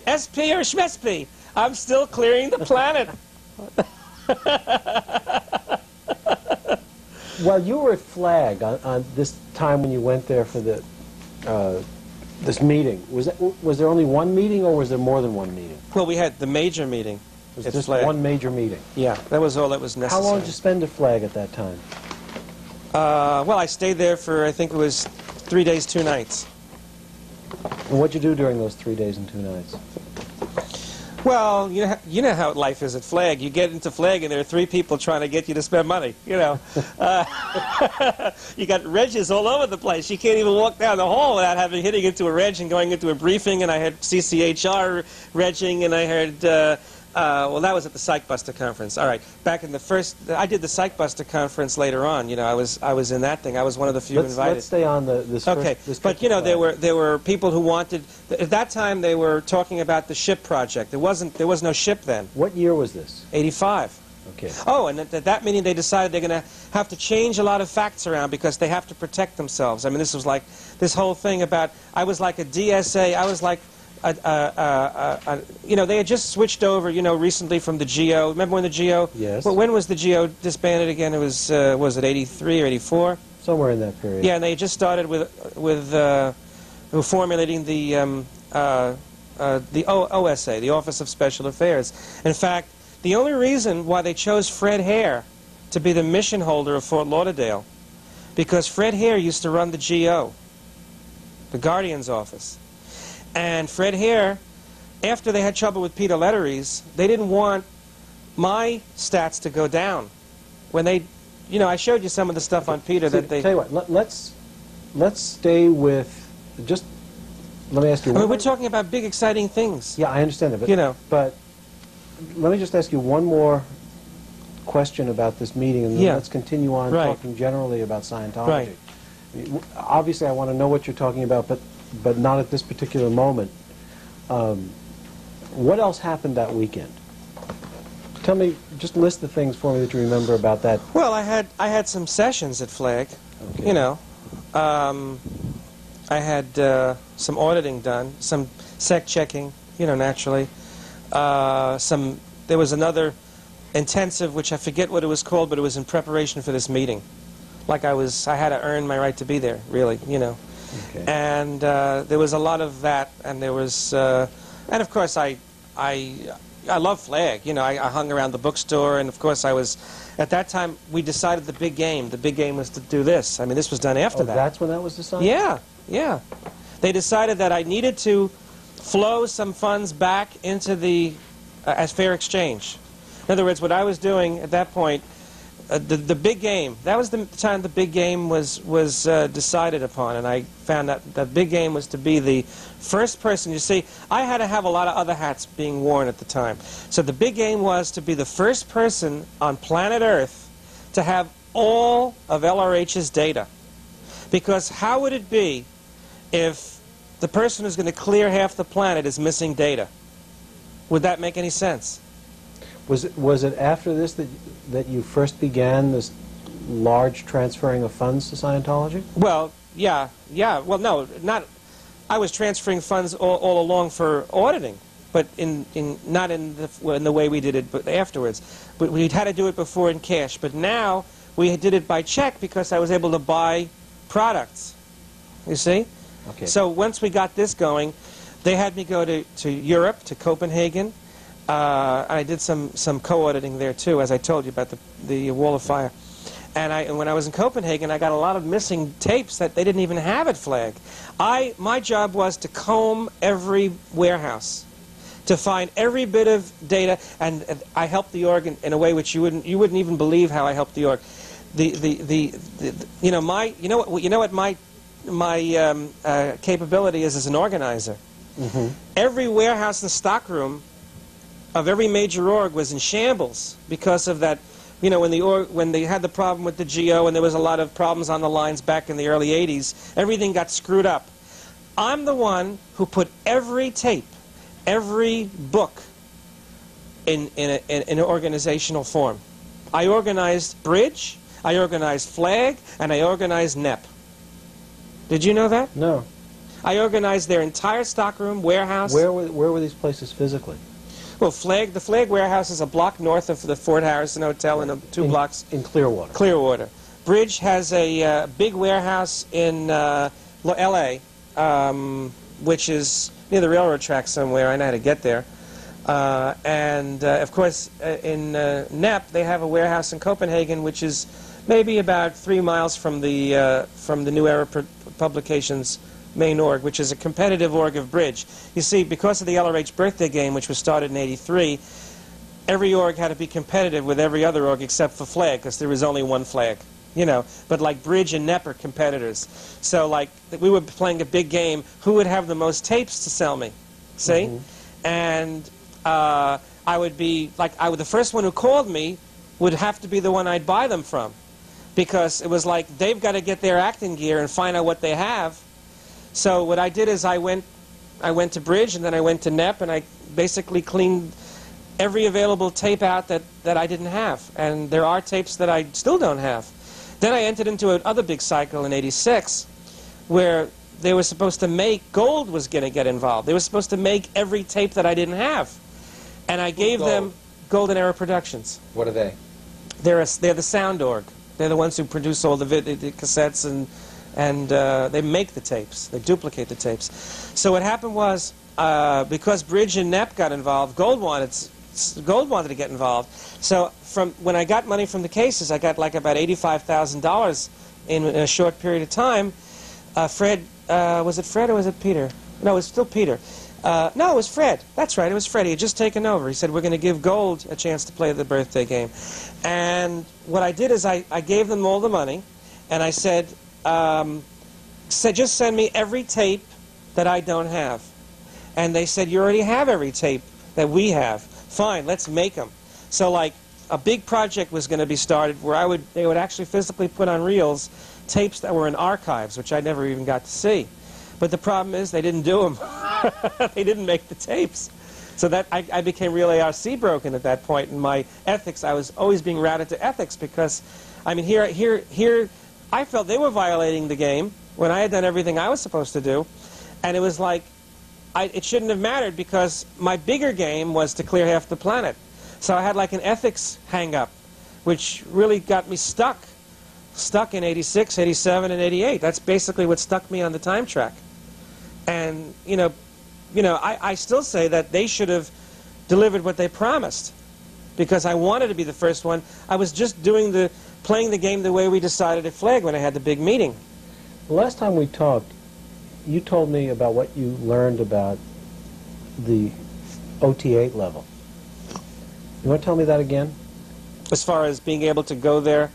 SP or Schmesp. I'm still clearing the planet. Well, you were at Flag on this time when you went there for the this meeting. Was there only one meeting, or was there more than one meeting? Well, we had the major meeting. It was just one major meeting. Yeah, that was all that was necessary. How long did you spend at Flag at that time? Well, I stayed there for, I think it was 3 days, 2 nights. And what'd you do during those 3 days and 2 nights? Well, you know how life is at Flag. You get into Flag and there are 3 people trying to get you to spend money, you know. You got redges all over the place. You can't even walk down the hall without hitting into a reg and going into a briefing, and I had CCHR regging, and I heard, well, that was at the Psychbuster conference. All right, back in the first, I did the Psychbuster conference later on. You know, I was in that thing. I was one of the few invited. Let's stay on this. Okay, but you know, there were people who wanted. At that time, they were talking about the ship project. There was no ship then. What year was this? 85. Okay. Oh, and at that meeting, they decided they're going to have to change a lot of facts around because they have to protect themselves. I mean, this was like this whole thing about. I was like a DSA. I was like. You know, they had just switched over, you know, recently from the GO. Remember when the GO? Yes. Well, when was the GO disbanded again? It was it 83 or 84? Somewhere in that period. Yeah, and they just started with formulating the OSA, the Office of Special Affairs. In fact, the only reason why they chose Fred Hare to be the mission holder of Fort Lauderdale, because Fred Hare used to run the GO, the Guardian's office. And Fred Hare, after they had trouble with Peter Letteries, they didn't want my stats to go down. When they, you know, I showed you some of the stuff on Peter that they... Tell you what, let's stay with, just, let me ask you... I mean, we're talking about big, exciting things. Yeah, I understand that, but, you know. But let me just ask you one more question about this meeting, and then let's continue on talking generally about Scientology. Right. I mean, obviously, I want to know what you're talking about, but not at this particular moment. What else happened that weekend? Tell me, just list the things for me that you remember about that. Well, I had some sessions at Flag. Okay. You know, I had some auditing done, some sec checking. You know, naturally. There was another intensive, which I forget what it was called, but it was in preparation for this meeting. Like I had to earn my right to be there, really. You know. Okay. And there was a lot of that, and there was, and of course I love Flag. You know, I hung around the bookstore, and of course I was, at that time we decided the big game. The big game was to do this. I mean, this was done after that. That's when that was decided? Yeah, yeah. They decided that I needed to flow some funds back into the, as fair exchange. In other words, what I was doing at that point, the big game, that was the time the big game was decided upon, and I found that the big game was to be the first person. You see, I had to have a lot of other hats being worn at the time. So the big game was to be the first person on planet Earth to have all of LRH's data. Because how would it be if the person who's going to clear half the planet is missing data? Would that make any sense? Was it after this that you first began this large transferring of funds to Scientology? Well, yeah. Well, no, not. I was transferring funds all along for auditing, but not in the way we did it, but afterwards. But we had to do it before in cash. But now we did it by check because I was able to buy products. You see? Okay. So once we got this going, they had me go to Europe, to Copenhagen. I did some co-auditing there too, as I told you about the Wall of Fire. And when I was in Copenhagen, I got a lot of missing tapes that they didn't even have at Flag. My job was to comb every warehouse, to find every bit of data, and I helped the org in a way which you wouldn't even believe how I helped the org. You know what my capability is as an organizer. Mm-hmm. Every warehouse and stockroom of every major org was in shambles because of that. You know, when they had the problem with the GO and there was a lot of problems on the lines back in the early 80s, everything got screwed up. I'm the one who put every tape, every book in an organizational form. I organized Bridge, I organized Flag, and I organized NEP. Did you know that? No. I organized their entire stockroom, warehouse. Where were these places physically? Well, the Flag warehouse is a block north of the Fort Harrison Hotel and 2 blocks. In Clearwater. Clearwater. Bridge has a big warehouse in L.A., which is near the railroad track somewhere. I know how to get there. Of course, in NEP, they have a warehouse in Copenhagen, which is maybe about 3 miles from the New Era Publications main org, which is a competitive org of Bridge. You see, because of the LRH birthday game, which was started in '83, every org had to be competitive with every other org except for Flag, because there was only one Flag. You know, but like Bridge and NEP are competitors. So like we were playing a big game, who would have the most tapes to sell me? See? And I would be like, the first one who called me would have to be the one I'd buy them from, because it was like they've got to get their acting gear and find out what they have. So what I did is I went to Bridge and then I went to NEP and I basically cleaned every available tape out that I didn't have. And there are tapes that I still don't have. Then I entered into another big cycle in '86 where they were supposed to make, Gold was going to get involved. They were supposed to make every tape that I didn't have. And I gave them Golden Era Productions. What are they? They're the sound org. They're the ones who produce all the cassettes and they make the tapes. They duplicate the tapes. So what happened was, because Bridge and NEP got involved, Gold wanted to get involved. So from when I got money from the cases, I got like about $85,000 in a short period of time. Fred, was it Fred or was it Peter? No, it was still Peter. No, it was Fred. That's right, it was Fred. He had just taken over. He said, we're going to give Gold a chance to play the birthday game. And what I did is I gave them all the money, and I said, just send me every tape that I don't have. And they said, you already have every tape that we have. Fine, let's make them. So like a big project was going to be started where they would actually physically put on reels tapes that were in archives, which I never even got to see. But the problem is they didn't do them. They didn't make the tapes. So that I became real ARC broken at that point in my ethics. I was always being routed to ethics because, I mean, here I felt they were violating the game when I had done everything I was supposed to do. And it was like, it shouldn't have mattered because my bigger game was to clear half the planet. So I had like an ethics hang-up, which really got me stuck in '86, '87, and '88. That's basically what stuck me on the time track. And, I still say that they should have delivered what they promised because I wanted to be the first one. I was just playing the game the way we decided at Flag when I had the big meeting. The last time we talked, you told me about what you learned about the OT8 level. You want to tell me that again? As far as being able to go there?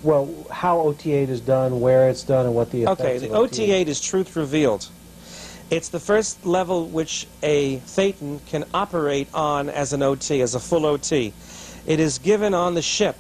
Well, how OT8 is done, where it's done, and what the effects Okay, the of OT8 is Truth Revealed. It's the first level which a Thetan can operate on as an OT, as a full OT. It is given on the ship,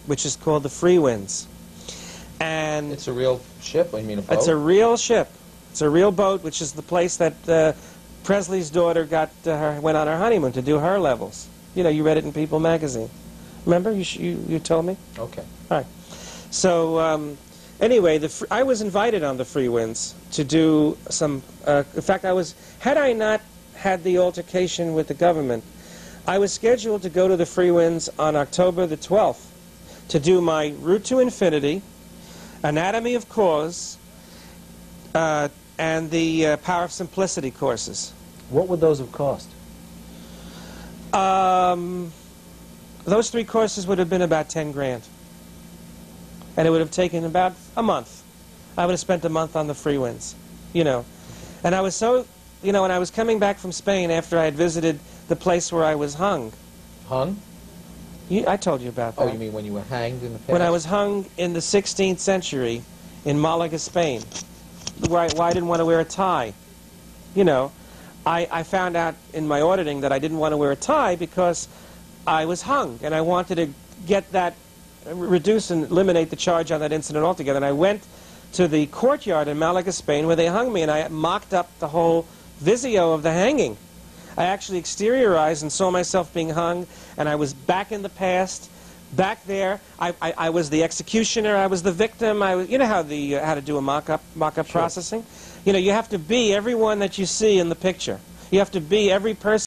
which is called the Free Winds. And it's a real ship? I mean a boat? It's a real ship. It's a real boat, which is the place that Presley's daughter went on her honeymoon to do her levels. You know, you read it in People magazine. Remember? You told me? Okay. All right. So, anyway, I was invited on the Free Winds to do some... in fact, had I not had the altercation with the government, I was scheduled to go to the Free Winds on October the 12th to do my Route to Infinity, Anatomy of Cause, and the Power of Simplicity courses. What would those have cost? Those 3 courses would have been about 10 grand. And it would have taken about a month. I would have spent a month on the Free Winds, And I was so, when I was coming back from Spain after I had visited the place where I was hung. Hung? I told you about that. Oh, you mean when you were hanged in the past? When I was hung in the 16th century in Malaga, Spain, where I didn't want to wear a tie. I found out in my auditing that I didn't want to wear a tie because I was hung, and I wanted to get that, reduce and eliminate the charge on that incident altogether. And I went to the courtyard in Malaga, Spain, where they hung me, and I mocked up the whole visio of the hanging. I actually exteriorized and saw myself being hung, and I was back in the past, back there. I was the executioner. I was the victim. You know how to do a mock-up Sure. processing. You know, you have to be everyone that you see in the picture. You have to be every person